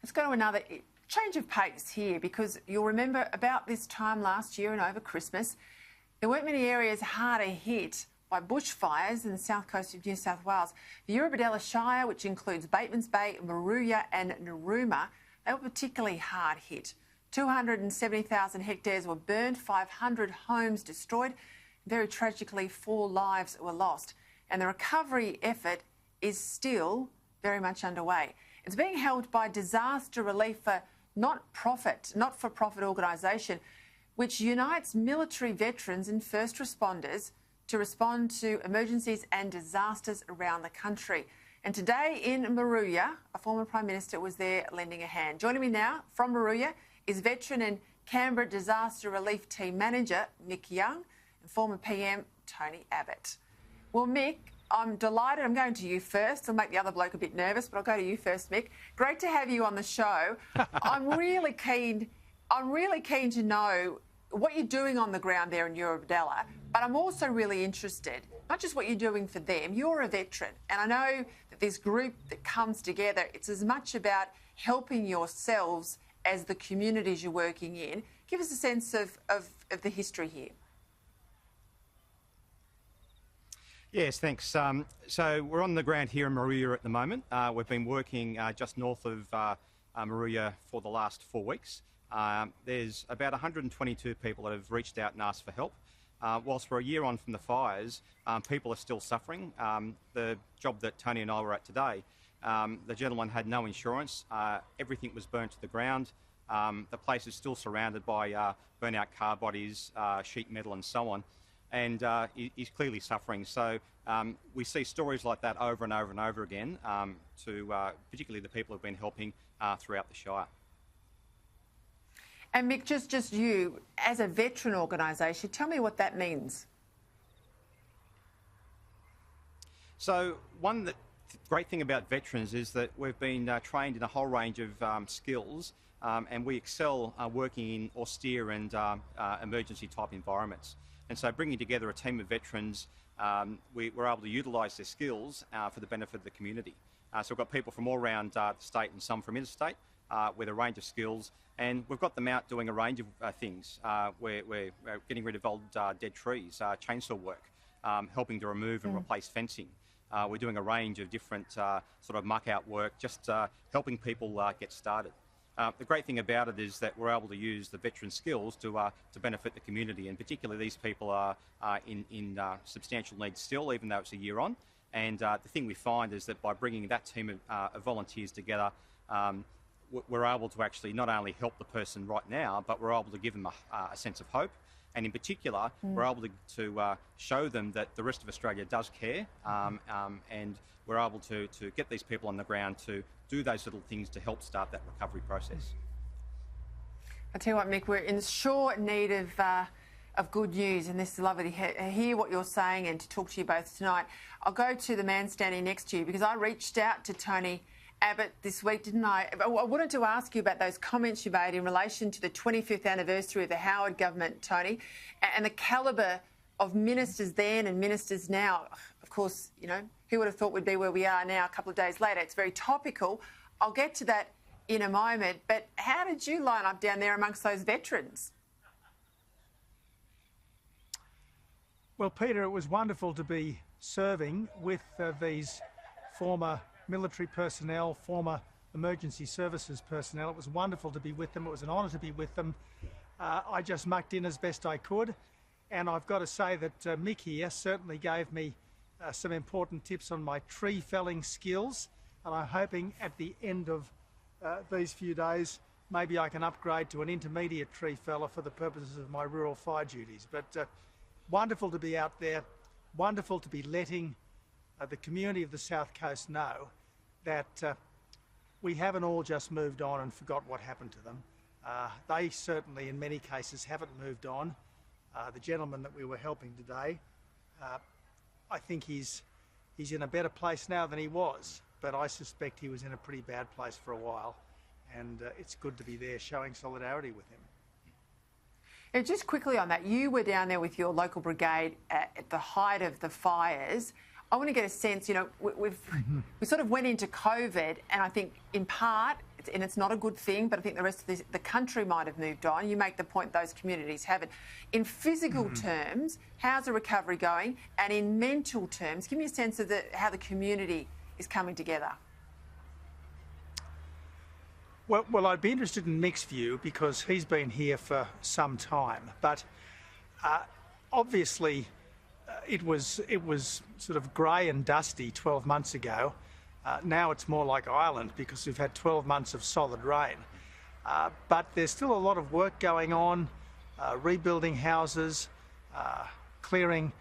Let's go to another change of pace here, because you'll remember about this time last year and over Christmas, there weren't many areas harder hit by bushfires in the south coast of New South Wales. The Eurobodalla Shire, which includes Batemans Bay, Moruya and Narooma, they were particularly hard hit. 270,000 hectares were burned, 500 homes destroyed. Very tragically, 4 lives were lost. And the recovery effort is still very much underway. It's being held by Disaster Relief, a not-for-profit organisation, which unites military veterans and first responders to respond to emergencies and disasters around the country. And today in Moruya, a former Prime Minister was there lending a hand. Joining me now from Moruya is veteran and Canberra Disaster Relief Team Manager Mick Young and former PM Tony Abbott. Well, Mick, I'm delighted. I'm going to you first. I'll make the other bloke a bit nervous, but I'll go to you first, Mick. Great to have you on the show. I'm really keen to know what you're doing on the ground there in Eurobodalla, but I'm also really interested, not just what you're doing for them. You're a veteran, and I know that this group that comes together, it's as much about helping yourselves as the communities you're working in. Give us a sense of the history here. Yes, thanks. So we're on the ground here in Moruya at the moment. We've been working just north of Moruya for the last 4 weeks. There's about 122 people that have reached out and asked for help. Whilst we're a year on from the fires, people are still suffering. The job that Tony and I were at today, the gentleman had no insurance. Everything was burnt to the ground. The place is still surrounded by burnt-out car bodies, sheet metal and so on. And he's clearly suffering. So we see stories like that over and over and over again, to particularly the people who've been helping throughout the Shire. And Mick, just you, as a veteran organisation, tell me what that means. So great thing about veterans is that we've been trained in a whole range of skills, and we excel working in austere and emergency type environments. And so bringing together a team of veterans, we're able to utilise their skills for the benefit of the community. So we've got people from all around the state and some from interstate with a range of skills, and we've got them out doing a range of things. We're getting rid of old dead trees, chainsaw work, helping to remove and replace fencing. We're doing a range of different sort of muck-out work, just helping people get started. The great thing about it is that we're able to use the veteran skills to benefit the community, and particularly these people are in substantial need still, even though it's a year on. And the thing we find is that by bringing that team of volunteers together, we're able to actually not only help the person right now, but we're able to give them a sense of hope. And in particular, we're able to show them that the rest of Australia does care, and we're able to get these people on the ground to do those little things to help start that recovery process. I tell you what, Mick, we're in sure need of good news, and this is lovely to hear what you're saying and to talk to you both tonight. I'll go to the man standing next to you, because I reached out to Tony Abbott this week, didn't I? I wanted to ask you about those comments you made in relation to the 25th anniversary of the Howard government, Tony, and the calibre of ministers then and ministers now. Of course, you know, who would have thought we'd be where we are now a couple of days later? It's very topical. I'll get to that in a moment, but how did you line up down there amongst those veterans? Well, Peter, it was wonderful to be serving with these former military personnel, former emergency services personnel. It was wonderful to be with them. It was an honour to be with them. I just mucked in as best I could, and I've got to say that Mick here certainly gave me some important tips on my tree felling skills, and I'm hoping at the end of these few days maybe I can upgrade to an intermediate tree feller for the purposes of my rural fire duties. But wonderful to be out there, wonderful to be letting the community of the South Coast know that we haven't all just moved on and forgot what happened to them. They certainly in many cases haven't moved on. The gentleman that we were helping today, I think he's in a better place now than he was, but I suspect he was in a pretty bad place for a while, and it's good to be there showing solidarity with him. And just quickly on that, you were down there with your local brigade at the height of the fires. I want to get a sense, you know, we sort of went into COVID, and I think in part, and it's not a good thing, but I think the rest of the country might have moved on. You make the point those communities haven't. In physical terms, how's the recovery going? And in mental terms, give me a sense of how the community is coming together. Well, I'd be interested in Mick's view because he's been here for some time. But obviously, it was sort of grey and dusty 12 months ago. Now it's more like Ireland because we've had 12 months of solid rain. But there's still a lot of work going on, rebuilding houses, clearing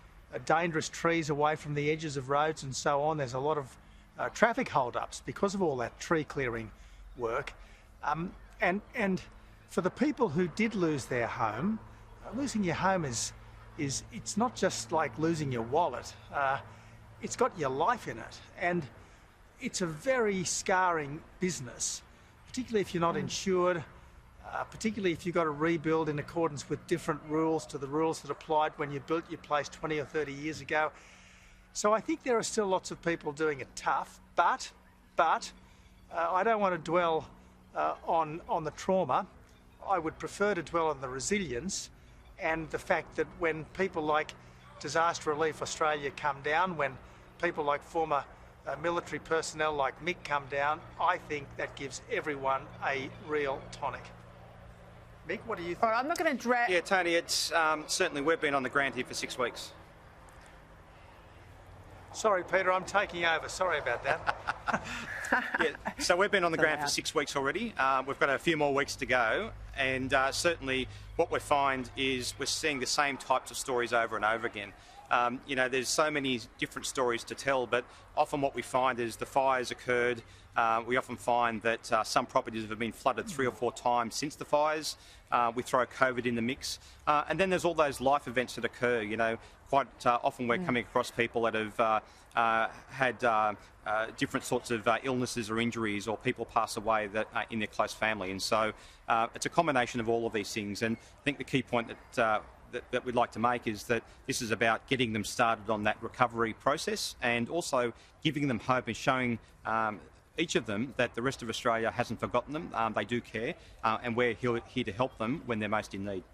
dangerous trees away from the edges of roads and so on. There's a lot of traffic hold-ups because of all that tree clearing work. And for the people who did lose their home, losing your home is it's not just like losing your wallet. It's got your life in it. And it's a very scarring business, particularly if you're not insured, particularly if you've got to rebuild in accordance with different rules to the rules that applied when you built your place 20 or 30 years ago. So I think there are still lots of people doing it tough, but I don't want to dwell on the trauma. I would prefer to dwell on the resilience and the fact that when people like Disaster Relief Australia come down, when people like former military personnel like Mick come down, I think that gives everyone a real tonic. Mick, what do you think? All right, I'm not going to drag... Yeah, Tony, it's certainly we've been on the ground here for 6 weeks. Sorry, Peter, I'm taking over. Sorry about that. Yeah, so we've been on the ground for 6 weeks already. We've got a few more weeks to go, and certainly what we find is we're seeing the same types of stories over and over again. You know, there's so many different stories to tell, but often what we find is the fires occurred. We often find that some properties have been flooded 3 or 4 times since the fires. We throw COVID in the mix. And then there's all those life events that occur. You know, quite often we're coming across people that have had different sorts of illnesses or injuries, or people pass away that in their close family. And so it's a combination of all of these things. And I think the key point that we'd like to make is that this is about getting them started on that recovery process, and also giving them hope and showing each of them that the rest of Australia hasn't forgotten them. They do care, and we're here to help them when they're most in need.